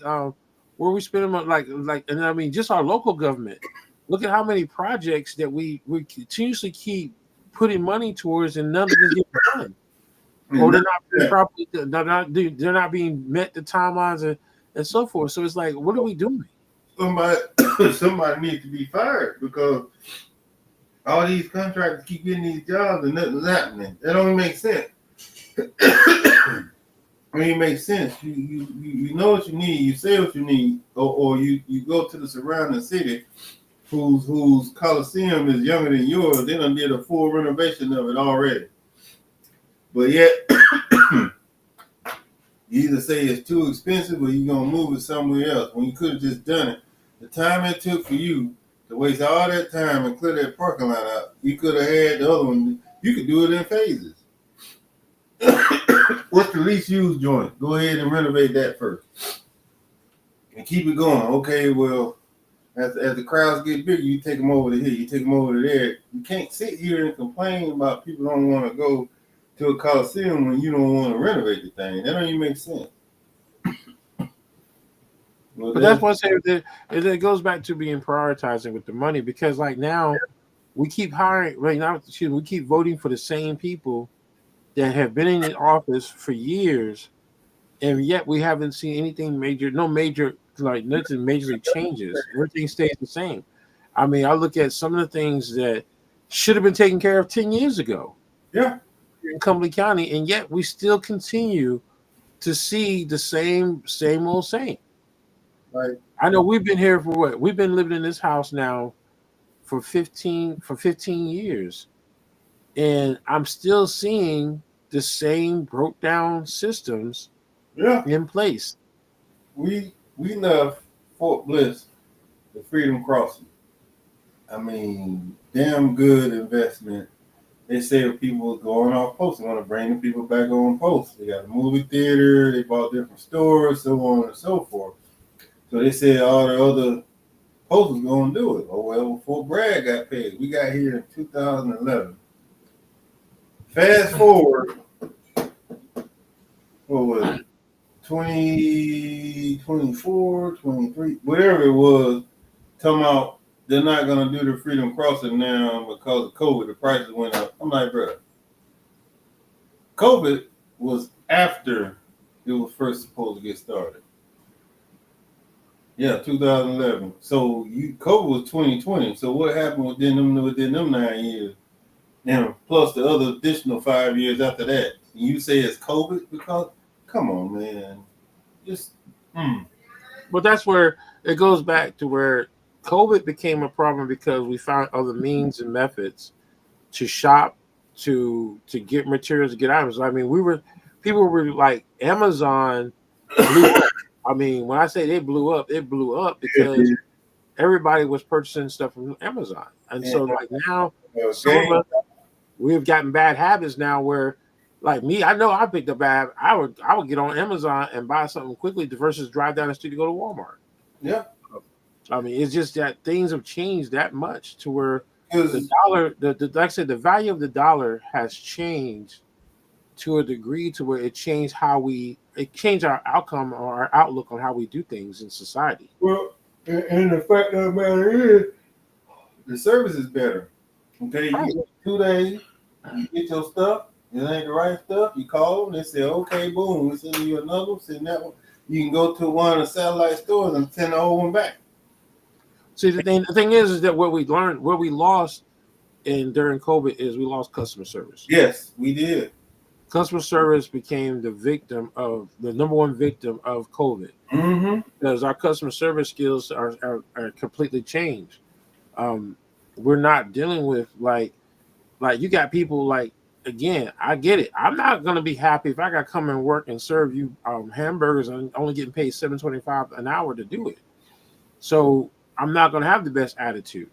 where we spending like and I mean just our local government. Look at how many projects that we continuously keep putting money towards and none of them get done. Or they're not being properly, they're not being met the timelines and so forth. So it's like, what are we doing? Somebody needs to be fired because all these contractors keep getting these jobs and nothing's happening. That don't make sense. I mean, it makes sense. You know what you need, you say what you need, or you go to the surrounding city whose Coliseum is younger than yours. They done did a full renovation of it already. But yet, you either say it's too expensive or you're going to move it somewhere else when you could have just done it. The time it took for you to waste all that time and clear that parking lot out, you could have had the other one. You could do it in phases. What's the least used joint? Go ahead and renovate that first. And keep it going. Okay, well, as the crowds get bigger, you take them over to here, you take them over to there. You can't sit here and complain about people don't want to go to a Coliseum when you don't want to renovate the thing. That don't even make sense. Well, but that's what I say. It goes back to being prioritizing with the money because, like now, we keep hiring. Right now, we keep voting for the same people that have been in office for years, and yet we haven't seen anything major. No major, like nothing majorly changes. Everything stays the same. I mean, I look at some of the things that should have been taken care of 10 years ago. Yeah. In Cumberland County, and yet we still continue to see the same old same. Right. I know we've been here for what? We've been living in this house now for 15 years, and I'm still seeing the same broke down systems in place. We left Fort Bliss, the Freedom Crossing. I mean, damn good investment. They said people were going off post. They want to bring the people back on post. They got a movie theater. They bought different stores, so on and so forth. So they said all the other Post was going to do it. Oh, well, before Brad got paid, we got here in 2011. Fast forward, what was it? 2024, 23, whatever it was, talking about they're not going to do the Freedom Crossing now because of COVID. The prices went up. I'm like, bro, COVID was after it was first supposed to get started. Yeah, 2011. So COVID was 2020. So what happened within them 9 years? And plus the other additional 5 years after that. And you say it's COVID because, come on, man. Just, But that's where it goes back to where COVID became a problem because we found other means and methods to shop, to get materials, to get items. I mean, people were like Amazon blew up. I mean, when I say it blew up because everybody was purchasing stuff from Amazon. And so like now some of us, we've gotten bad habits now where like me, I know I picked up bad. I would get on Amazon and buy something quickly versus drive down the street to go to Walmart. Yeah. I mean, it's just that things have changed that much to where the dollar, like I said, the value of the dollar has changed to a degree to where it changed our outcome or our outlook on how we do things in society. Well, and the fact of the matter is, the service is better. Okay, you get 2 days, you get your stuff. It ain't the right stuff. You call them, they say, okay, boom, we send you another one, send that one. You can go to one of the satellite stores and send the old one back. See, the thing is that what we lost during COVID is we lost customer service. Yes, we did. Customer service became the number one victim of COVID because our customer service skills are completely changed. We're not dealing with like you got people like, again, I get it. I'm not going to be happy if I got to come and work and serve you hamburgers and only getting paid $7.25 an hour to do it. So I'm not going to have the best attitude.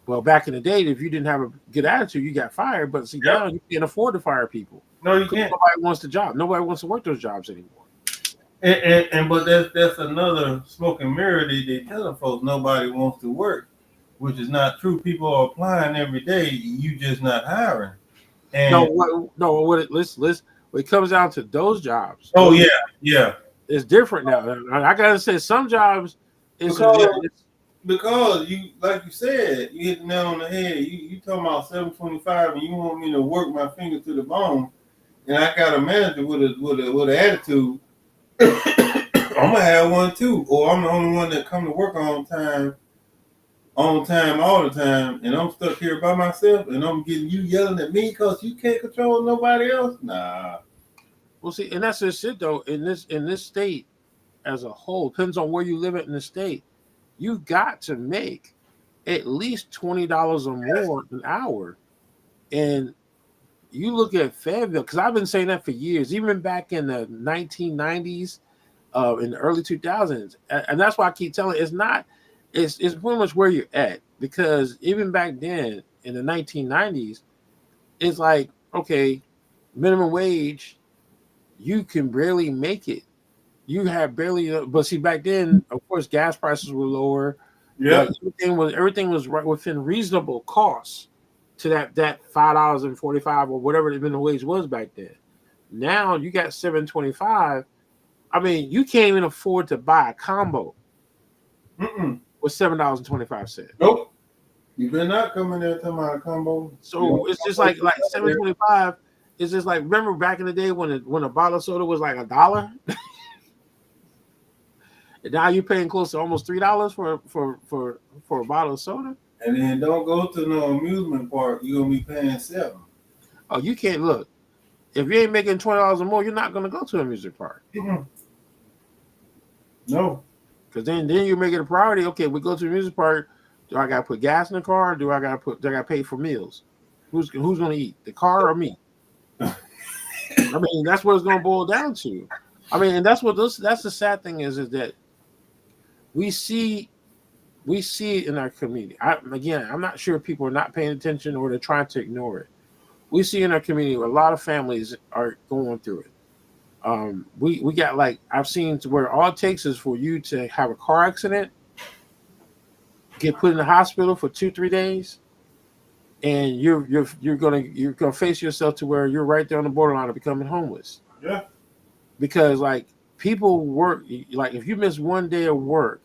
Well, back in the day, if you didn't have a good attitude, you got fired. But see, now you can't afford to fire people. No, you can't. Nobody wants the job. Nobody wants to work those jobs anymore. But that's another smoke and mirror. They telling folks nobody wants to work, which is not true. People are applying every day. You just not hiring. And it comes down to those jobs. Oh yeah. It's different now. I gotta say, some jobs because you, like you said, you hit the nail on the head. You talking about $7.25, and you want me to work my finger to the bone, and I got a manager with an attitude. I'm gonna have one too, or I'm the only one that come to work on time all the time, and I'm stuck here by myself, and I'm getting you yelling at me because you can't control nobody else. Nah. Well, see, and that's just it though. In this state as a whole, depends on where you live in the state. You got to make at least $20 or more an hour, and you look at Fayetteville, because I've been saying that for years, even back in the 1990s, in the early 2000s, and that's why I keep telling you, it's pretty much where you're at, because even back then in the 1990s, it's like, okay, minimum wage, you can barely make it. You have barely, but see, back then, of course, gas prices were lower. Yeah, everything was right within reasonable costs to that $5.45 or whatever the minimum wage was back then. Now you got $7.25. I mean, you can't even afford to buy a combo with $7.25. Nope. You better not come in there talking about a combo. So it's just like $7.25. It's just like, remember back in the day when a bottle of soda was like $1? And now you're paying close to almost $3 for a bottle of soda. And then don't go to no amusement park. You're gonna be paying $7. Oh, you can't look. If you ain't making $20 or more, you're not gonna go to a music park. No. Because then you make it a priority. Okay, we go to the music park. Do I gotta put gas in the car? Do I gotta pay for meals? Who's gonna eat? The car or me? I mean, that's what it's gonna boil down to. I mean, and that's the sad thing is that we see it in our community. I'm not sure if people are not paying attention or they're trying to ignore it. We see in our community where a lot of families are going through it. We got, like, I've seen to where all it takes is for you to have a car accident get put in the hospital for 2-3 days, and you're gonna face yourself to where you're right there on the borderline of becoming homeless. Yeah. Because like people work, like if you miss one day of work,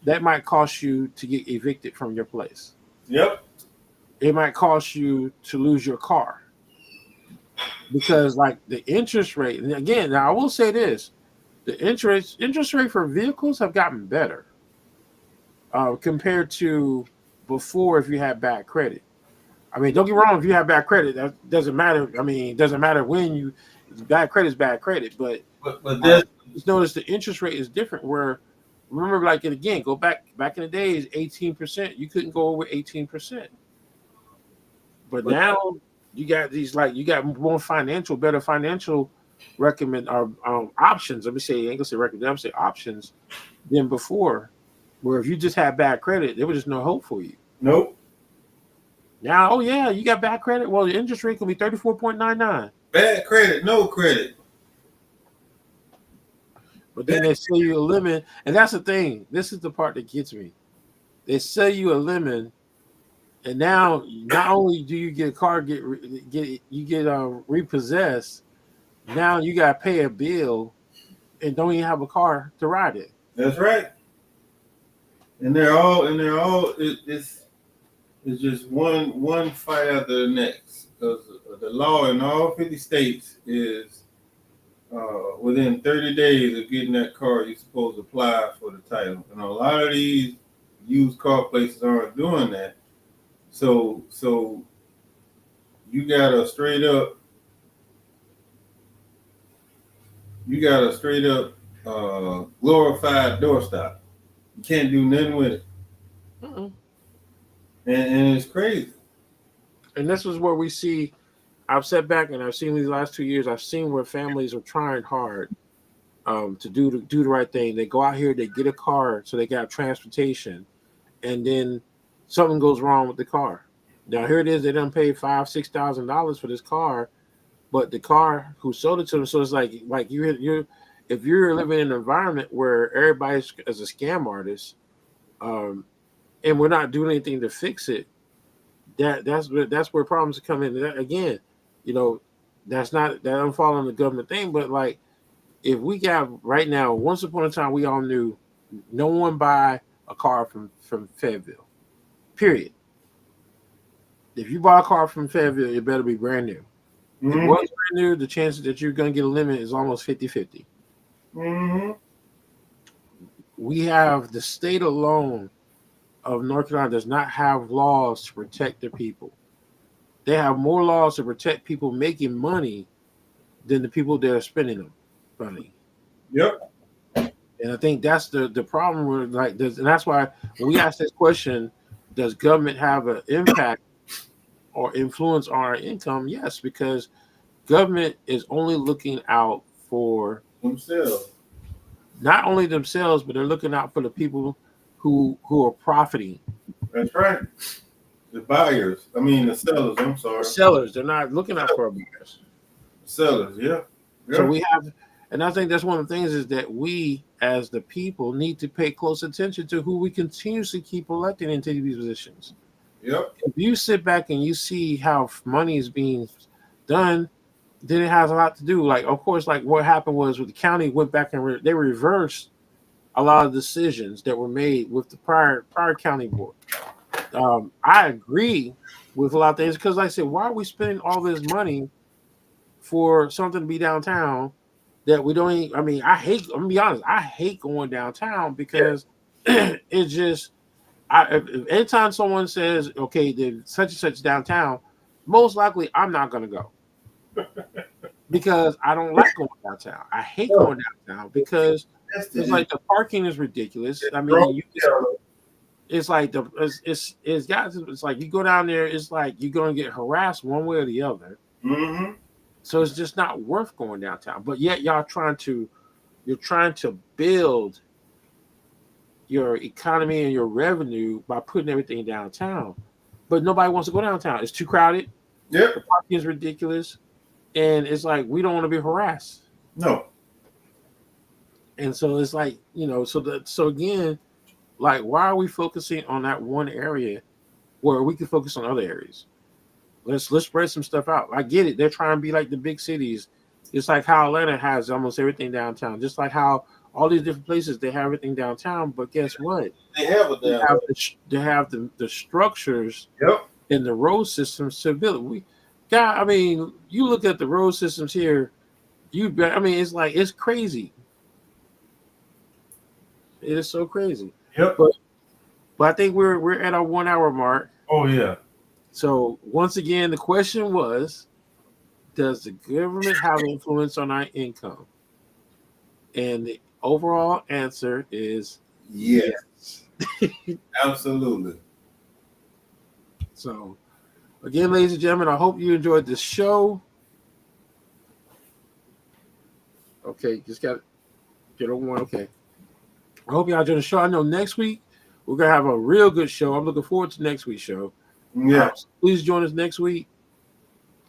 that might cost you to get evicted from your place. Yep. It might cost you to lose your car. Because like the interest rate, and again, now I will say this: the interest rate for vehicles have gotten better compared to before. If you had bad credit, I mean, don't get me wrong. If you have bad credit, that doesn't matter. I mean, it doesn't matter when you bad credit is bad credit, but this, just notice the interest rate is different. Where remember, like and again, go back in the days, 18%. You couldn't go over 18%, but now you got these you got more better financial recommend options. Let me say, I ain't gonna say recommend. I'm gonna say options than before. Where if you just had bad credit, there was just no hope for you. Nope. Now, oh yeah, you got bad credit. Well, the interest rate can be 34.99. Bad credit, no credit. But then they sell you a lemon, and that's the thing. This is the part that gets me. They sell you a lemon, and now not only do you get a car get repossessed, now you got to pay a bill, and don't even have a car to ride it. That's right. And they're all it's just one fight after the next, because the law in all 50 states is within 30 days of getting that car, you're supposed to apply for the title. And a lot of these used car places aren't doing that. So you got a straight up glorified doorstop. You can't do nothing with it. Mm-mm. And it's crazy. And this is where we see, I've sat back and I've seen these last 2 years, I've seen where families are trying hard to do the right thing. They go out here, they get a car so they got transportation, and then something goes wrong with the car. Now here it is, they done paid $5,000-$6,000 for this car, but the car who sold it to them, so it's like you're if you're living in an environment where everybody's as a scam artist, and we're not doing anything to fix it, that's where problems come in. That, again, that I'm following the government thing, but like if we got right now, once upon a time we all knew no one buy a car from Fayetteville. Period. If you buy a car from Fayetteville, it better be brand new. If it wasn't brand new, the chances that you're going to get a limit is almost 50-50. Mm-hmm. We have the state alone of North Carolina does not have laws to protect their people. They have more laws to protect people making money than the people that are spending them money. Yep. And I think that's the problem with and that's why when we ask this question, does government have an impact or influence on our income? Yes, because government is only looking out for themselves. Not only themselves, but they're looking out for the people who are profiting. That's right. The buyers. I mean the sellers, I'm sorry. The sellers. They're not looking out for our buyers. Sellers, yeah. So we have, and I think that's one of the things is that we as the people need to pay close attention to who we continuously keep electing into these positions. Yep. If you sit back and you see how money is being done, then it has a lot to do. Like, of course, like what happened was with the county went back and they reversed a lot of decisions that were made with the prior county board. I agree with a lot of things because, like I said, why are we spending all this money for something to be downtown that we don't even, I mean, I'm gonna be honest, I hate going downtown because it's just, if anytime someone says, okay, there's such and such downtown, most likely I'm not going to go because I don't like going downtown. I hate going downtown because it's like the parking is ridiculous. I mean, it's like it's like you go down there, it's like you're going to get harassed one way or the other. Mm-hmm. So it's just not worth going downtown. But yet you're trying to build your economy and your revenue by putting everything downtown. But nobody wants to go downtown. It's too crowded. Yep. The parking is ridiculous. And it's like we don't want to be harassed. No. And so it's like, so again, Like, why are we focusing on that one area where we can focus on other areas? Let's spread some stuff out. I get it. They're trying to be like the big cities. It's like how Atlanta has almost everything downtown. Just like how all these different places they have everything downtown. But guess what? They have a They damn. have the structures Yep. and the road systems to build it. I mean, you look at the road systems here. I mean, it's crazy. It is so crazy. Yep. But I think we're at our 1 hour mark. Oh yeah. So once again, the question was, does the government have influence on our income? And the overall answer is yes. Absolutely. So again, ladies and gentlemen, I hope you enjoyed this show. Okay, just got to get over one. Okay. I hope y'all enjoyed the show. I know next week we're going to have a real good show. I'm looking forward to next week's show. Yeah. Please join us next week.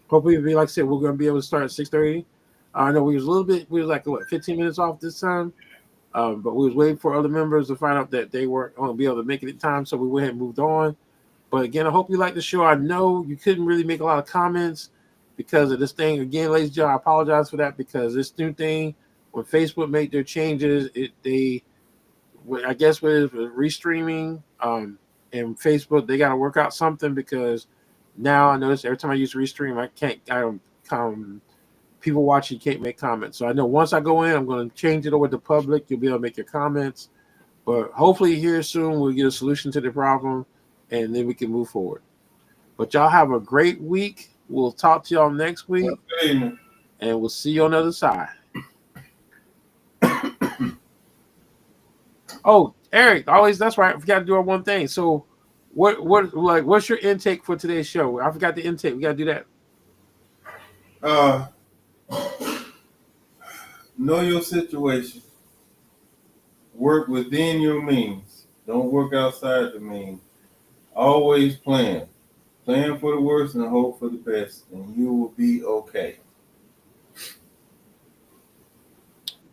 Hopefully, like I said, we're going to be able to start at 6:30. I know we was like 15 minutes off this time, but we was waiting for other members to find out that they weren't going to be able to make it in time, so we went ahead and moved on. But again, I hope you like the show. I know you couldn't really make a lot of comments because of this thing. Again, ladies and gentlemen, I apologize for that because this new thing, when Facebook made their changes, I guess with restreaming, and Facebook, they got to work out something because now I notice every time I use Restream, I don't people watching can't make comments. So I know once I go in, I'm going to change it over to public. You'll be able to make your comments. But hopefully here soon we'll get a solution to the problem, and then we can move forward. But y'all have a great week. We'll talk to y'all next week, and we'll see you on the other side. Oh, Eric, that's right. I forgot to do our one thing. So what's your intake for today's show? I forgot the intake. We got to do that. Know your situation. Work within your means. Don't work outside the means. Always plan. Plan for the worst and hope for the best, and you will be okay.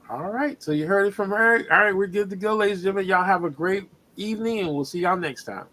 All right. So you heard it from Eric. All right, we're good to go, ladies and gentlemen. Y'all have a great evening, and we'll see y'all next time.